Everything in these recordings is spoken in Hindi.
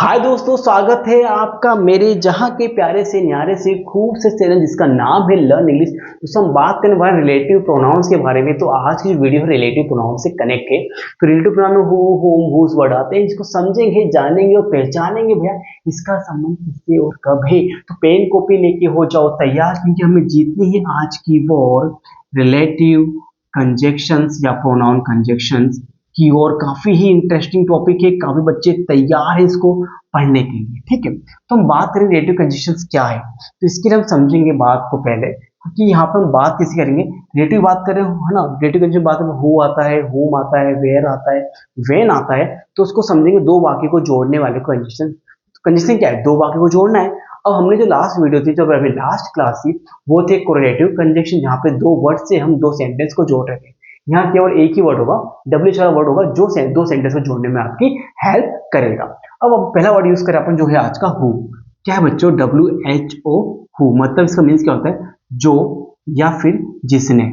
हाय दोस्तों, स्वागत है आपका मेरे जहां के प्यारे से न्यारे से खूब से चैनल जिसका नाम है लर्न इंग्लिश। तो हम बात करने वाले रिलेटिव प्रोनाउंस के बारे में। तो आज की जो वीडियो है रिलेटिव प्रोनाउन से कनेक्ट है। तो रिलेटिव प्रोनाउन में हु, होम, हुज वर्ड आते हैं, जिसको समझेंगे, जानेंगे और पहचानेंगे भैया इसका संबंध किससे और कब है। तो पेन कॉपी लेके हो जाओ तैयार, क्योंकि हमें जीतनी है आज की वॉर रिलेटिव कंजक्शंस या प्रोनाउन कंजक्शंस की ओर। काफी ही इंटरेस्टिंग टॉपिक है, काफी बच्चे तैयार हैं इसको पढ़ने के लिए। ठीक है, तो हम बात करें रिलेटिव कंजक्शंस क्या है, तो इसके लिए हम समझेंगे बात को पहले, क्योंकि यहाँ पर हम बात किसी करेंगे रिलेटिव बात करें है ना। रिलेटिव कंजक्शन बात में हु आता है, होम आता है, वेयर आता है, व्हेन आता है। तो उसको समझेंगे दो वाक्य को जोड़ने वाले को कंजक्शन। कंजक्शन क्या है? दो वाक्य को जोड़ना है। अब हमने जो लास्ट वीडियो थी, जो अभी लास्ट क्लास थी, वो थे कोरिलेटिव कंजक्शन, जहाँ पे दो वर्ड से हम दो सेंटेंस को जोड़ रहे थे। यहाँ केवल एक ही वर्ड होगा, डब्ल्यू वाला वर्ड होगा, जो दो सेंटेंस को जोड़ने में आपकी हेल्प करेगा। अब पहला वर्ड यूज करें अपन, जो है आज का हु। क्या है बच्चों? WHO, who. मतलब इसका मीन्स क्या होता है? जो या फिर जिसने।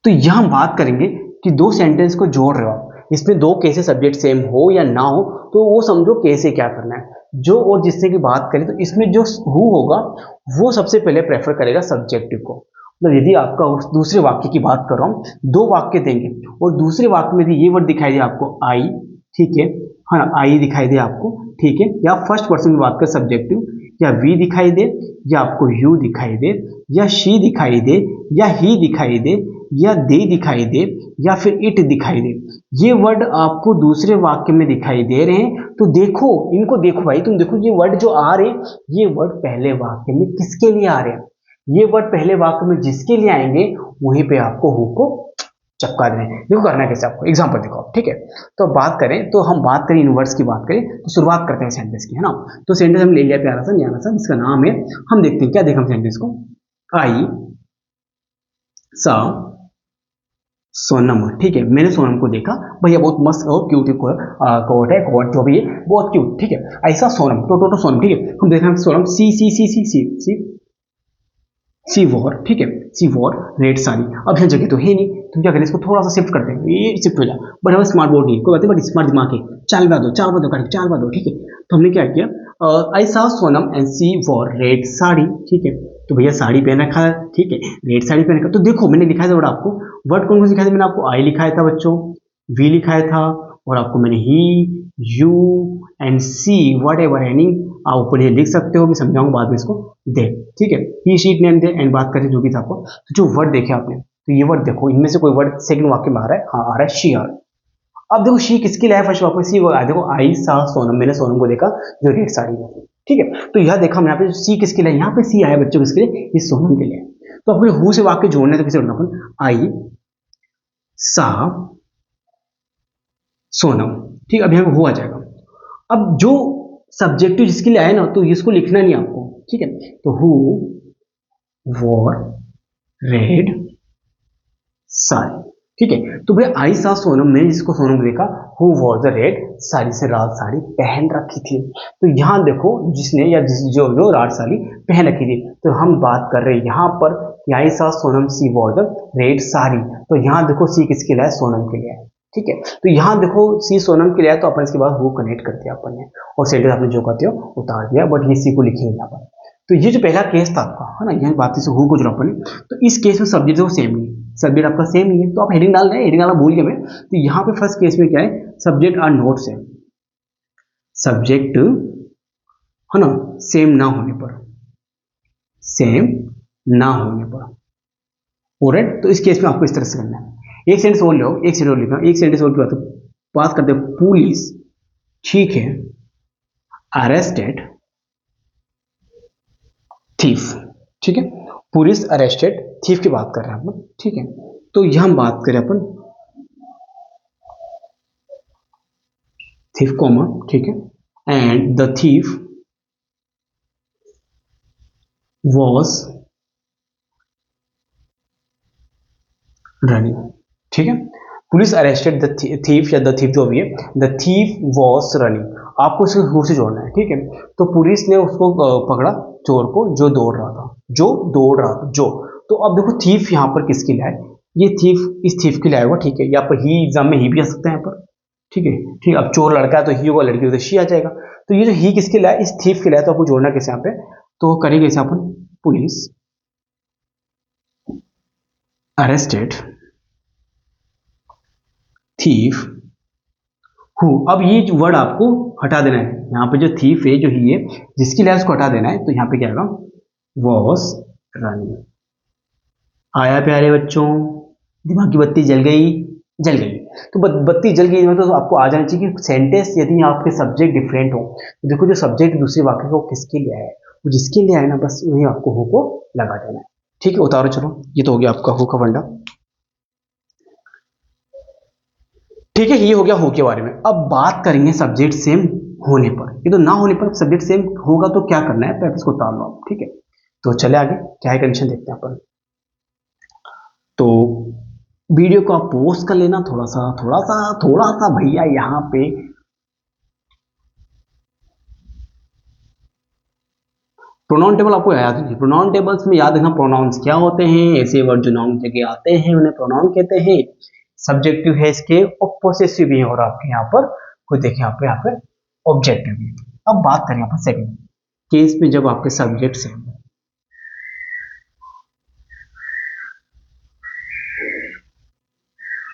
तो यहां हम बात करेंगे कि दो सेंटेंस को जोड़ रहे हो आप, इसमें दो कैसे सब्जेक्ट सेम हो या ना हो, तो वो समझो कैसे क्या करना है। जो और जिससे की बात करें, तो इसमें जो हु होगा वो सबसे पहले प्रेफर करेगा सब्जेक्टिव को। मतलब यदि आपका दूसरे वाक्य की बात कर रहा हूं, दो वाक्य देंगे और दूसरे वाक्य में यदि ये वर्ड दिखाई दे आपको आई, ठीक है, हाँ आई दिखाई दे आपको, ठीक है, या फर्स्ट पर्सन की बात कर सब्जेक्टिव, या वी दिखाई दे, या आपको यू दिखाई दे, या शी दिखाई दे, या ही दिखाई दे, या दे दिखाई दे, या फिर इट दिखाई दे, ये वर्ड आपको दूसरे वाक्य में दिखाई दे रहे हैं, तो देखो इनको, देखो भाई तुम देखो, ये वर्ड जो आ रहे हैं, ये वर्ड पहले वाक्य में किसके लिए आ रहे हैं? ये वर्ड पहले वाक्य में जिसके लिए आएंगे, वहीं पे आपको हु को चपका देना है। देखो करना कैसे, आपको एग्जांपल देखो, ठीक है। तो बात करें, तो हम बात करें इनवर्स की बात करें, तो शुरुआत करते हैं सेंटेंस की, है ना। तो सेंटेंस हम ले लिया प्यारा सा न्यारा सा, जिसका नाम है, हम देखते हैं क्या देखा हम सेंटेंस को। आई सा सोनम, ठीक है, मैंने सोनम को देखा। भैया बहुत मस्त और क्यूट कोट है, कोट जो भी है बहुत क्यूट, ठीक है। ऐसा सोनम, तो सोनम, ठीक है। हम देख रहे हैं सोनम सी सी सी सी सी सी सी वॉर, ठीक है, सी वॉर रेड साड़ी। अब यहाँ जगह तो है नहीं, तो क्या करें, इसको थोड़ा सा शिफ्ट करते हैं, ये शिफ्ट हो जाए। बट हमें स्मार्ट बोर्ड नहीं, कोई बात नहीं, बट स्मार्ट दिमाग है। चाल बा दो, चाल बा दो, ठीक है। तो हमने क्या किया, I saw Sonam and she wore red sari, ठीक है। तो भैया साड़ी पहन रखा है, ठीक है, रेड साड़ी पहन रखा। तो देखो मैंने लिखा था वर्ड आपको, वर्ड कौन कौन सिखाया था मैंने आपको? आई लिखाया था बच्चों, वी लिखाया था, और आपको मैंने ही, you and see whatever any, आप ऊपर ये लिख सकते हो, मैं समझाऊंगा बाद में इसको दे, ठीक है। ही शीट नेम दे एंड बात करें जो भी था आपको। तो जो वर्ड देखे आपने, तो ये वर्ड देखो, इनमें से कोई वर्ड सेकंड वाक्य में आ रहा है, हाँ आ रहा है शी आ रहा है। अब देखो शी किसके लिए है? फर्स्ट वाक्य में सी वर्ड, देखो आई सा सोनम, मैंने सोनम को देखा जो रेड साड़ी में, ठीक है। तो यह देखा हमने यहाँ पे सी किसके लिए, यहाँ पे सी आया बच्चों किसके लिए? ये सोनम के लिए। तो अपने हु से वाक्य जोड़ना है, तो किसे जोड़ना अपन? आई सा सोनम, ठीक। अब यहाँ पे हु आ जाएगा। अब जो सब्जेक्टिव जिसके लिए आया ना, तो इसको लिखना नहीं आपको, ठीक है। तो हु वॉर रेड साड़ी, ठीक है। तो भैया आई सा सोनम, मैंने जिसको सोनम देखा, who war the red sari, से लाल साड़ी पहन रखी थी। तो यहाँ देखो जिसने या जो लाल साड़ी पहन रखी थी, तो हम बात कर रहे हैं यहाँ पर आई saw Sonam C war the red sari. तो यहाँ देखो सी किसके लिए है? सोनम के लिए है, ठीक है। तो यहाँ देखो सी सोनम के लिए है, तो अपन इसके बाद हु कनेक्ट करते हैं अपन ने, और सेंटेंस आपने जो कहते हो उतार दिया, बट ये सी को लिखेंगे यहाँ पर। तो ये जो पहला केस था आपका, है ना, यहाँ बात से हु को जोड़ा अपन ने, तो इस केस में सब्जेक्ट जो सेम नहीं है, सब्जेक्ट आपका सेम नहीं है, तो आप हेडिंग डाल रहे हैं, हेडिंग डालना भूल गया मैं। तो यहाँ पे फर्स्ट केस में क्या है? Subject are not same, subject है ना सेम ना होने पर, सेम ना होने पर, ऑलराइट। तो इस केस में आपको इस तरह से करना है। एक सेंटेंस और लो, एक सेंटेंस और लिखा, एक सेंटेंस और की बात करते हैं। पुलिस, ठीक है, अरेस्टेड थीफ, ठीक है, पुलिस अरेस्टेड थीफ की बात कर रहे हैं अपन, ठीक है। तो यह हम बात करें अपन थीफ कॉमा, ठीक है, and the thief was running, ठीक है। पुलिस अरेस्टेड द थीफ, या द थीफ जो भी है, द थीफ वॉज रनिंग, आपको इसको हु से जोड़ना है, ठीक है। तो पुलिस ने उसको पकड़ा, चोर को, जो दौड़ रहा था, जो दौड़ रहा था, जो। तो अब देखो थीफ यहाँ पर किसके लिए है? ये थीफ इस थीफ के लिए आएगा, ठीक है। यहाँ पर ही एग्जाम में ही भी आ सकता है यहाँ पर, ठीक है, ठीक है। अब चोर लड़का है तो ही होगा, लड़की हो तो शी आ जाएगा। तो ये जो ही किसके लिए है, इस थीफ के लिए है, तो आपको जोड़ना कैसे यहाँ पे, तो करेंगे कैसे अपन, पुलिस अरेस्टेड थीफ हु। अब ये वर्ड आपको हटा देना है, यहाँ पे जो थीफ है, जो ही है, जिसकी लिए उसको हटा देना है, तो यहाँ पे क्या आएगा, वॉज रनिंग। आया प्यारे बच्चों, दिमाग की बत्ती जल गई, जल गई। तो बत्ती जल गई मतलब तो आपको आ जाना चाहिए कि सेंटेंस यदि आपके सब्जेक्ट डिफरेंट हो, तो देखो जो सब्जेक्ट दूसरे वाक्य का वो किसके लिए है, वो जिसके लिए है ना, बस वही आपको हो को लगा देना है। ठीक है, उतारो चलो, ये तो हो गया आपका हो का फंडा। ठीक है, ये हो गया हो के बारे में। अब बात करेंगे सब्जेक्ट सेम होने पर। ये तो ना होने पर सब्जेक्ट सेम होगा तो क्या करना है, पहले इसको उतार लो आप। ठीक है, तो चले आगे, क्या है कंडीशन देखते हैं अपन। तो वीडियो को आप पॉज कर लेना, थोड़ा सा भैया यहाँ पे प्रोनाउन टेबल आपको याद है। प्रोनाउन टेबल्स में याद रखना, प्रोनाउंस क्या होते हैं, ऐसे वर्ड जो नाउन जगह आते हैं उन्हें प्रोनाउन कहते हैं। सब्जेक्टिव है इसके, और पोसेसिव भी है, और आपके यहाँ पर कोई देखें यहाँ पे ऑब्जेक्टिव भी। अब बात करें यहाँ पर सेकंड केस में, जब आपके सब्जेक्ट से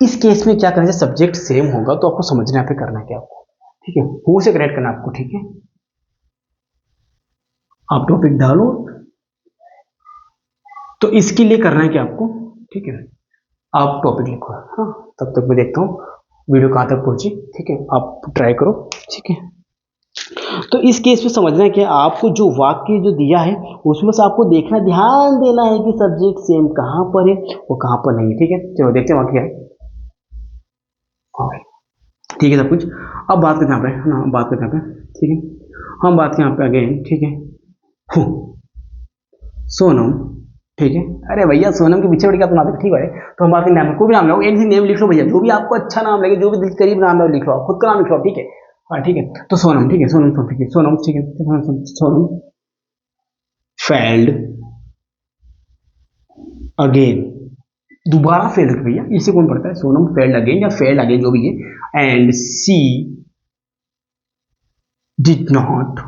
इस केस में क्या करना है, सब्जेक्ट सेम होगा तो आपको समझना यहाँ पे करना है क्या आपको। ठीक है, हु से कनेक्ट करना आपको। ठीक है, आप टॉपिक डालो, तो इसके लिए करना है क्या आपको। ठीक है, आप टॉपिक लिखो। हाँ, तब तक मैं देखता हूँ वीडियो कहाँ तक पहुंची। ठीक है, आप ट्राई करो। ठीक है, तो इस केस में समझना है कि आपको जो वाक्य जो दिया है उसमें से आपको देखना, ध्यान देना है कि सब्जेक्ट सेम कहाँ पर है और कहाँ पर नहीं है। ठीक है, चलो देखते हैं वाक्य है। हाँ, ठीक है सब कुछ। अब बात करते हैं यहाँ पे, हाँ बात करते हैं यहाँ पे। ठीक है, हम बात करें यहाँ पे अगेन। ठीक है, सोनम। ठीक है, अरे भैया सोनम के पीछे पड़ के आप नाम, ठीक है, तो हम बात करें नाम, कोई भी नाम लो, एक नेम लिख लो भैया, जो भी आपको अच्छा नाम लगे, जो भी दिल करीब नाम लिख लो, खुद का नाम लिख लो। ठीक है, हाँ ठीक है, तो सोनम। ठीक है, सोनम, ठीक है, सोनम। ठीक है, सोनम फेल्ड अगेन, दोबारा फेल हो भैया, इससे कौन पढ़ता है, सोनम फेल्ड अगेन या फेल्ड अगेन जो भी है, and she did not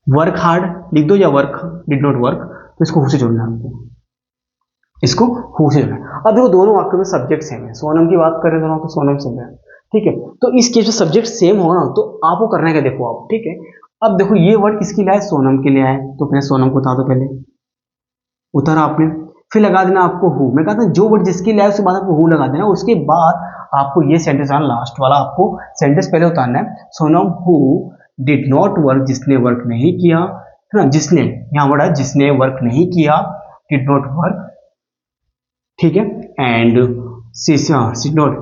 work hard लिख दो, या वर्क डिड नॉट वर्क, तो इसको हु से जोड़ना है हमको, इसको हु से जोड़ना है। अब देखो दोनों वाक्यों में सब्जेक्ट सेम है, सोनम की बात करें दोनों तो सोनम सेम है। ठीक है, तो इस केस में सब्जेक्ट सेम हो ना, तो आपको करना है क्या, देखो आप। ठीक है, अब देखो ये वर्ड किसके लिए है, सोनम के लिए है, तो पहले सोनम को उतार दो, पहले उतारा आपने, फिर लगा देना आपको हु। मैं कहता हूँ जो वर्ड जिसके लिए है उसके बाद आपको हु लगा देना, उसके बाद आपको ये सेंटेंस आना, लास्ट वाला आपको सेंटेंस पहले उतारना है। Sonam who did not work, जिसने वर्क नहीं किया, है ना, जिसने, यहाँ वर्ड है जिसने वर्क नहीं किया, डिड नॉट वर्क। ठीक है, and she not,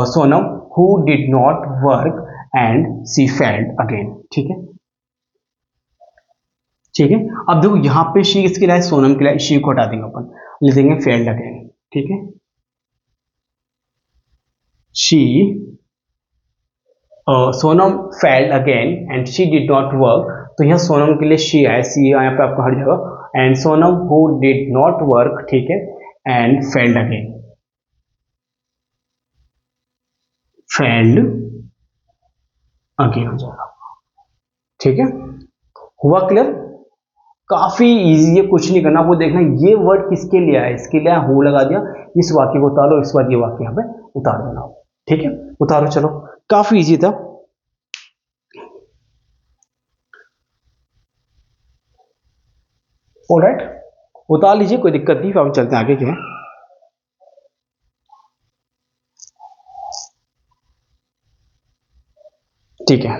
Sonam who did not work and she failed again. ठीक है, ठीक है। अब देखो यहाँ पे शी किसके लिए है, सोनम के लिए, शी को हटा देंगे अपन, लिख देंगे फेल्ड अगेन। ठीक है, she Sonam failed again and she did not work, तो यहाँ सोनम के लिए शी है, सी यहाँ पे आपको हट जाएगा, and Sonam who did not work. ठीक है, and failed again, failed again हो जाएगा। ठीक है, हुआ क्लियर, काफी इजी है, कुछ नहीं करना आपको, देखना ये वर्ड किसके लिए है, इसके लिए हु लगा दिया, इस वाक्य को उतारो, इस बार ये वाक्य यहाँ पे उतार देना। ठीक है, उतारो चलो, काफी इजी था। ऑलराइट, उतार लीजिए, कोई दिक्कत नहीं, अब चलते हैं आगे। क्या है, ठीक है,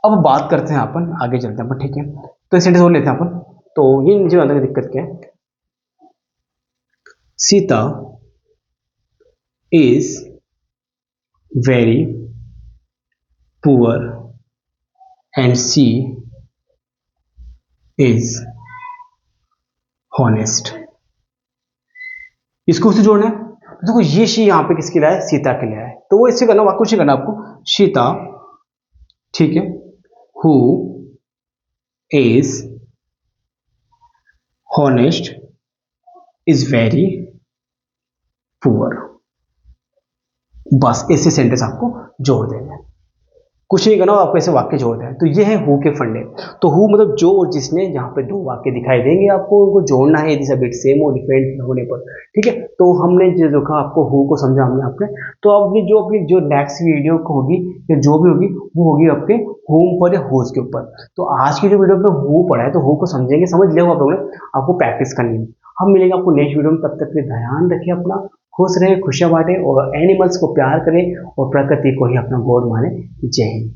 अब बात करते हैं अपन, आगे चलते हैं अपन। ठीक है, तो सेंटेंस और लेते हैं अपन, तो ये मुझे बताने की दिक्कत क्या है, Sita is very poor and she is honest, इसको उससे जोड़ना है। तो देखो ये शी यहाँ पे किसके लिए है, सीता के लिए है, तो वो इससे करना, कुछ नहीं करना आपको, सीता, ठीक है, who is honest is very poor, बस ऐसे सेंटेंस आपको जोड़ देना है, कुछ नहीं करना, आपको ऐसे वाक्य जोड़ना है। तो ये है हु के फंडे। तो हु मतलब जो और जिसने, जहाँ पे दो वाक्य दिखाई देंगे आपको उनको जोड़ना है यदि सब्जेक्ट सेम और डिफरेंट होने पर, ठीक है। तो हमने जो देखा आपको हु को समझा हमने आपने, तो अपनी जो नेक्स्ट वीडियो होगी या जो भी होगी वो होगी आपके हुम पर या हुज के ऊपर। तो आज की जो वीडियो में हु पढ़ा है तो हु को समझेंगे, समझ लिया आप लोगों ने, आपको प्रैक्टिस करनी है। हम मिलेंगे आपको नेक्स्ट वीडियो में, तब तक के लिए ध्यान रखिए अपना, खुश रहे, खुशियां बांटे और एनिमल्स को प्यार करें और प्रकृति को ही अपना गॉड माने। जय हिंद।